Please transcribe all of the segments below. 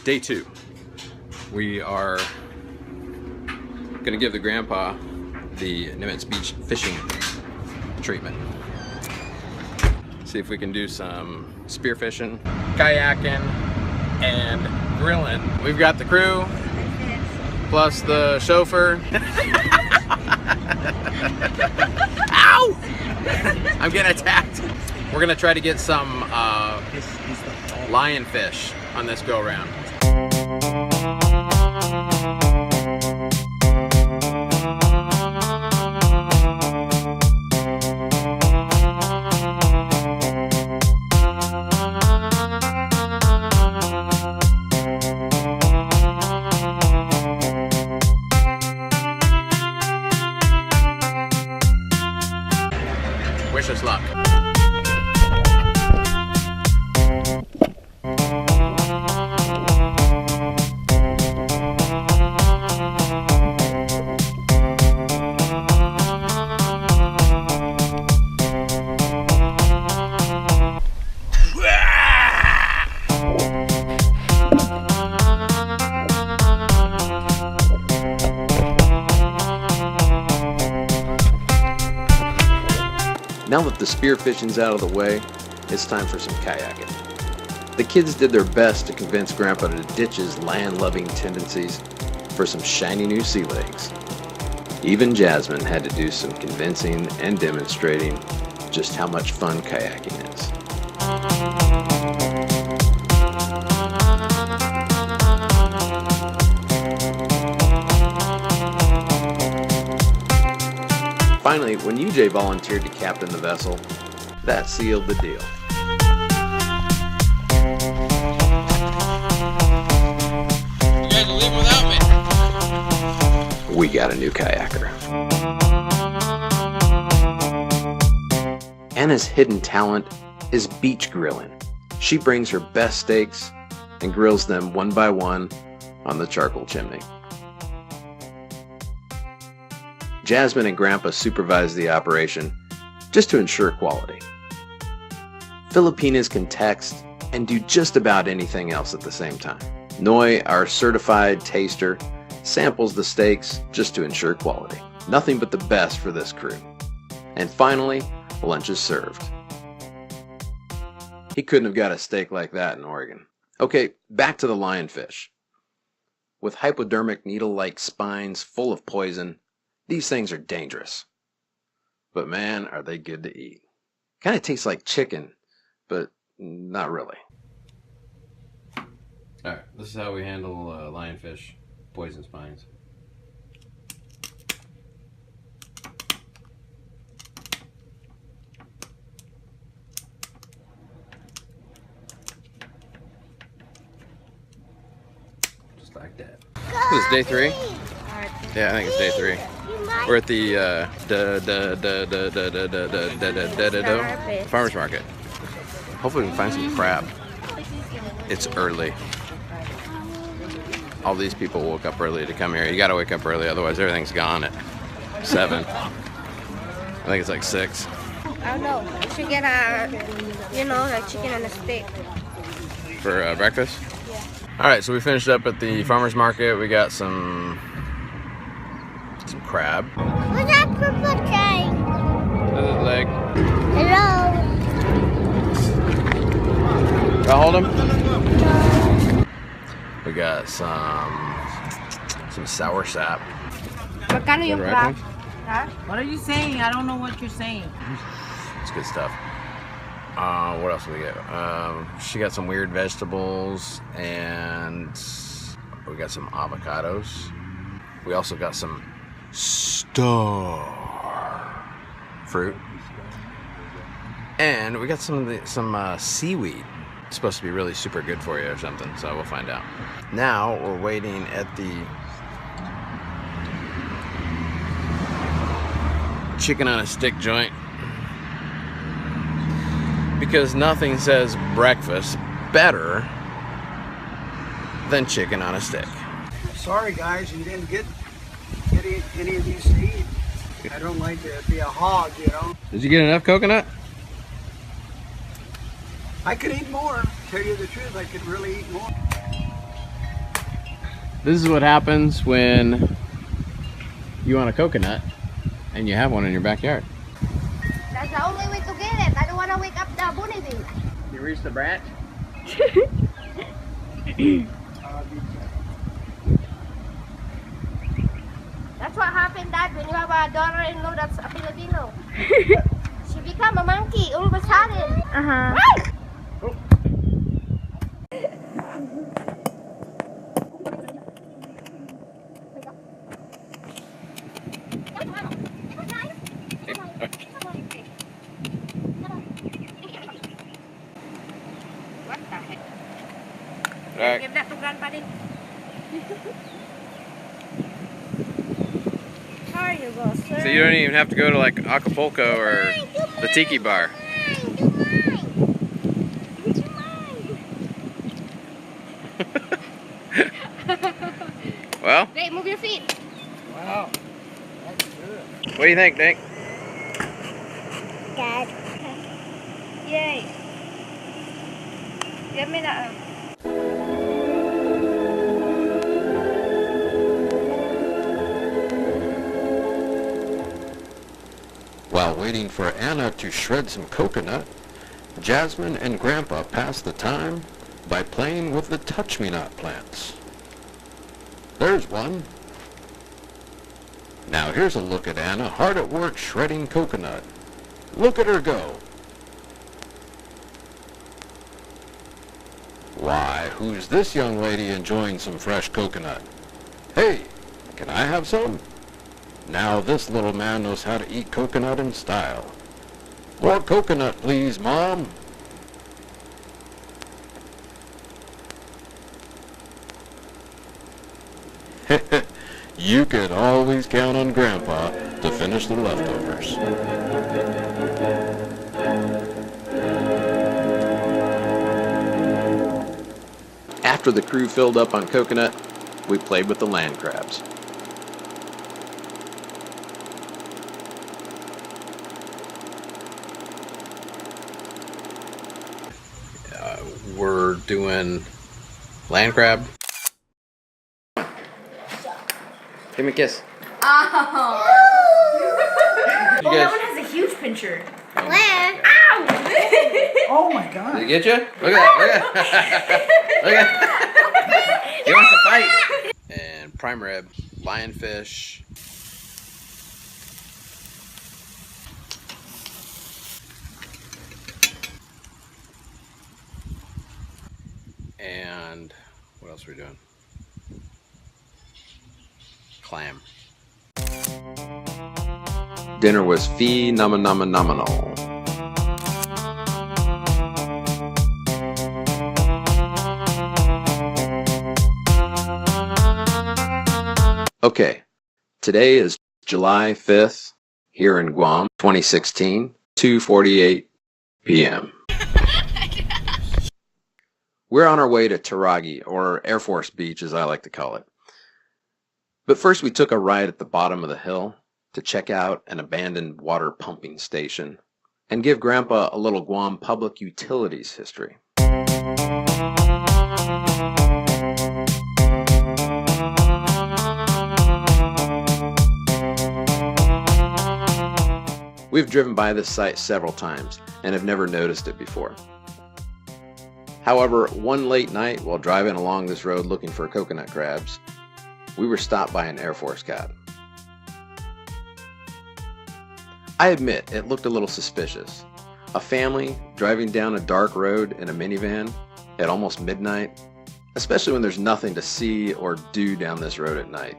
Day 2. We are gonna give the Granpa the Nimitz Beach fishing treatment. See if we can do some spearfishing, kayaking, and grilling. We've got the crew, plus the chauffeur. Ow! I'm getting attacked. We're gonna try to get some lionfish on this go round. Wish us luck. Now that the spearfishing's out of the way, it's time for some kayaking. The kids did their best to convince Grandpa to ditch his land-loving tendencies for some shiny new sea legs. Even Jasmine had to do some convincing and demonstrating just how much fun kayaking is. Finally, when UJ volunteered to captain the vessel, that sealed the deal. You guys are leaving without me. We got a new kayaker. Anna's hidden talent is beach grilling. She brings her best steaks and grills them one by one on the charcoal chimney. Jasmine and Grandpa supervise the operation just to ensure quality. Filipinas can text and do just about anything else at the same time. Noy, our certified taster, samples the steaks just to ensure quality. Nothing but the best for this crew. And finally, lunch is served. He couldn't have got a steak like that in Oregon. Okay, back to the lionfish. With hypodermic needle-like spines full of poison, these things are dangerous. But man, are they good to eat. Kind of tastes like chicken, but not really. Alright, this is how we handle lionfish poison spines. Just like that. This is day 3? Yeah, I think it's day 3. We're at the farmer's market. Hopefully we can find some crab. It's early. All these people woke up early to come here. You gotta wake up early, otherwise everything's gone at 7. I think it's like 6. I don't know. You should get a chicken and a steak. For breakfast? Yeah. Alright, so we finished up at the farmer's market. We got some crab. What's that purple thing? Another leg. Hello. I'll hold him. We got some sour sap. What kind of you crab? Huh? What are you saying? I don't know what you're saying. It's good stuff. What else do we get? She got some weird vegetables, and we got some avocados. We also got some star fruit, and we got some seaweed. It's supposed to be really super good for you or something, so we'll find out. Now we're waiting at the chicken on a stick joint because nothing says breakfast better than chicken on a stick. Sorry guys, you didn't get any of these to eat. I don't like to be a hog, you know. Did you get enough coconut? I could eat more. Tell you the truth, I could really eat more. This is what happens when you want a coconut and you have one in your backyard. That's the only way to get it. I don't want to wake up the bunny bee. You reach the branch? That's what happened, Dad, when you have a daughter-in-law that's a Filipino. She become a monkey all of a sudden. Uh-huh. What the heck? Alright. Give that to Granpa din. There you go, sir. So you don't even have to go to like Acapulco or the Tiki Bar. Well, Hey, move your feet. Wow. That's good. what do you think, Nick? Dad. Yay. Give me that. While waiting for Anna to shred some coconut, Jasmine and Grandpa passed the time by playing with the touch-me-not plants. There's one. Now here's a look at Anna hard at work shredding coconut. Look at her go. Why, who's this young lady enjoying some fresh coconut? Hey, can I have some? Now this little man knows how to eat coconut in style. More coconut, please, Mom. You can always count on Grandpa to finish the leftovers. After the crew filled up on coconut, we played with the land crabs. We're doing land crab. Give me a kiss. Oh. You Oh, that guys, one has a huge pincher. Where? Ow! Oh my did God. it get you? Look at that, look at that. Look at that. He wants to fight. And prime rib, lionfish. And what else are we doing? Clam. Dinner was phenomenal. Okay, today is July 5th here in Guam, 2016, 2:48 p.m. We're on our way to Taragi, or Air Force Beach as I like to call it. But first we took a ride at the bottom of the hill to check out an abandoned water pumping station and give Grandpa a little Guam public utilities history. We've driven by this site several times and have never noticed it before. However, one late night while driving along this road looking for coconut crabs, we were stopped by an Air Force cab. I admit it looked a little suspicious. A family driving down a dark road in a minivan at almost midnight, especially when there's nothing to see or do down this road at night.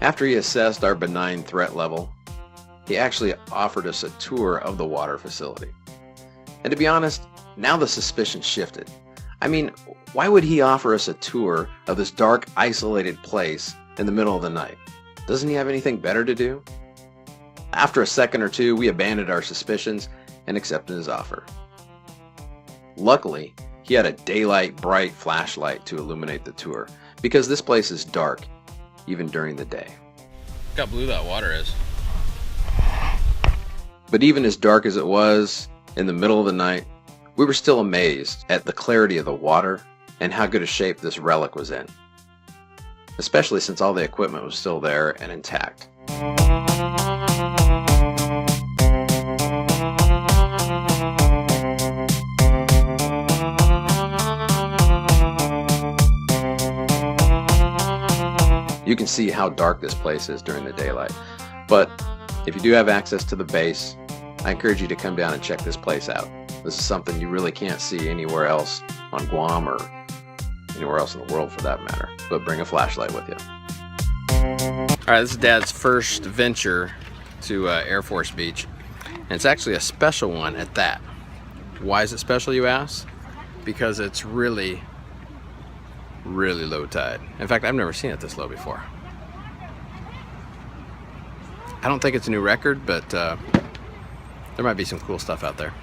After he assessed our benign threat level, he actually offered us a tour of the water facility. And to be honest, now the suspicion shifted. I mean, why would he offer us a tour of this dark, isolated place in the middle of the night? Doesn't he have anything better to do? After a second or two, we abandoned our suspicions and accepted his offer. Luckily, he had a daylight bright flashlight to illuminate the tour, because this place is dark, even during the day. Look how blue that water is. But even as dark as it was, in the middle of the night, we were still amazed at the clarity of the water and how good a shape this relic was in, especially since all the equipment was still there and intact. You can see how dark this place is during the daylight, but if you do have access to the base, I encourage you to come down and check this place out. This is something you really can't see anywhere else on Guam or anywhere else in the world for that matter, but bring a flashlight with you. Alright, this is Dad's first venture to Air Force Beach, and it's actually a special one at that. Why is it special, you ask? Because it's really low tide. In fact, I've never seen it this low before. I don't think it's a new record, but there might be some cool stuff out there.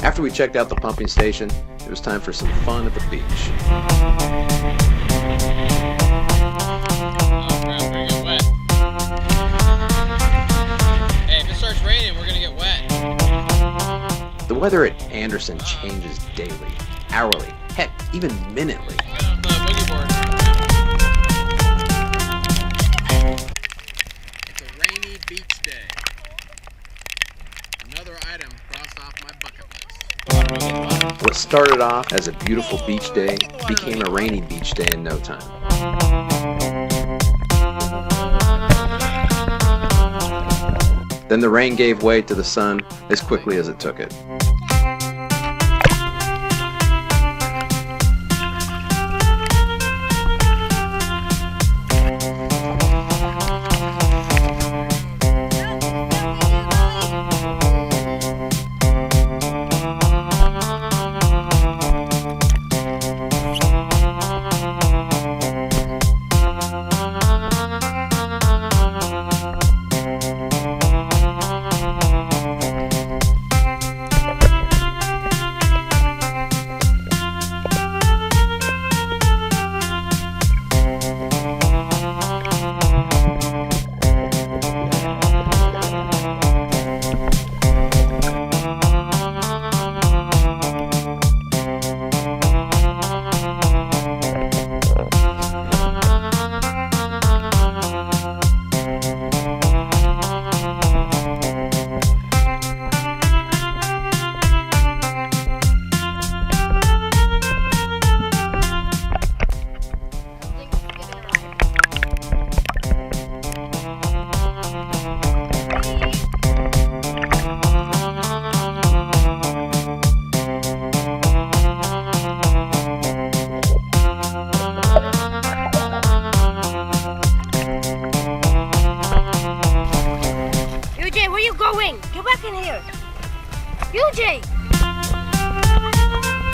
After we checked out the pumping station, it was time for some fun at the beach. Oh crap, we're gonna get wet. Hey, if it starts raining, we're gonna get wet. The weather at Andersen changes daily, hourly, heck, even minutely. It's a rainy beach day. Another item crossed off my bucket list. What started off as a beautiful beach day became a rainy beach day in no time. Then the rain gave way to the sun as quickly as it took it.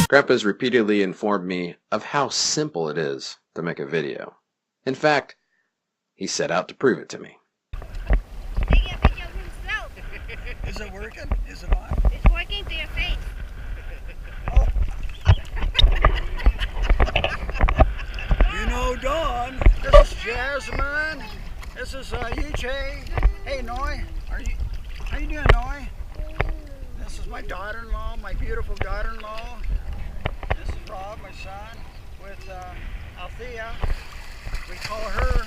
Grandpa's repeatedly informed me of how simple it is to make a video. In fact, he set out to prove it to me. Taking a picture of himself. Is it working? Is it on? It's working to your face. Oh. You know Dawn. This is Jasmine. This is Yuche. Hey Noy. How you doing, Noy? This is my daughter-in-law, my beautiful daughter-in-law. This is Rob, my son, with Althea. We call her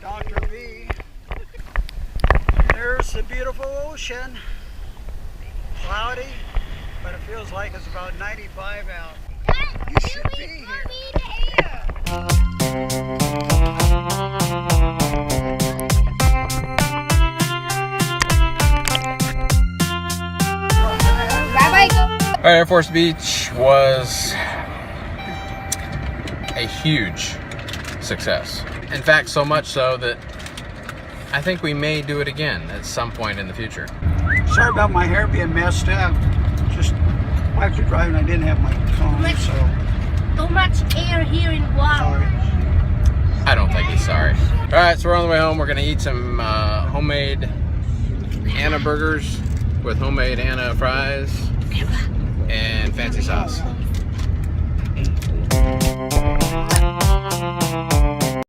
Dr. B. There's the beautiful ocean. Cloudy, but it feels like it's about 95 out. You should be here. Alright, Air Force Beach was a huge success. In fact, so much so that I think we may do it again at some point in the future. Sorry about my hair being messed up. Just after driving, I didn't have my phone, so. Too much air here in Guam. Sorry. I don't think he's sorry. Alright, so we're on the way home. We're gonna eat some homemade Anna burgers with homemade Anna fries and fancy sauce.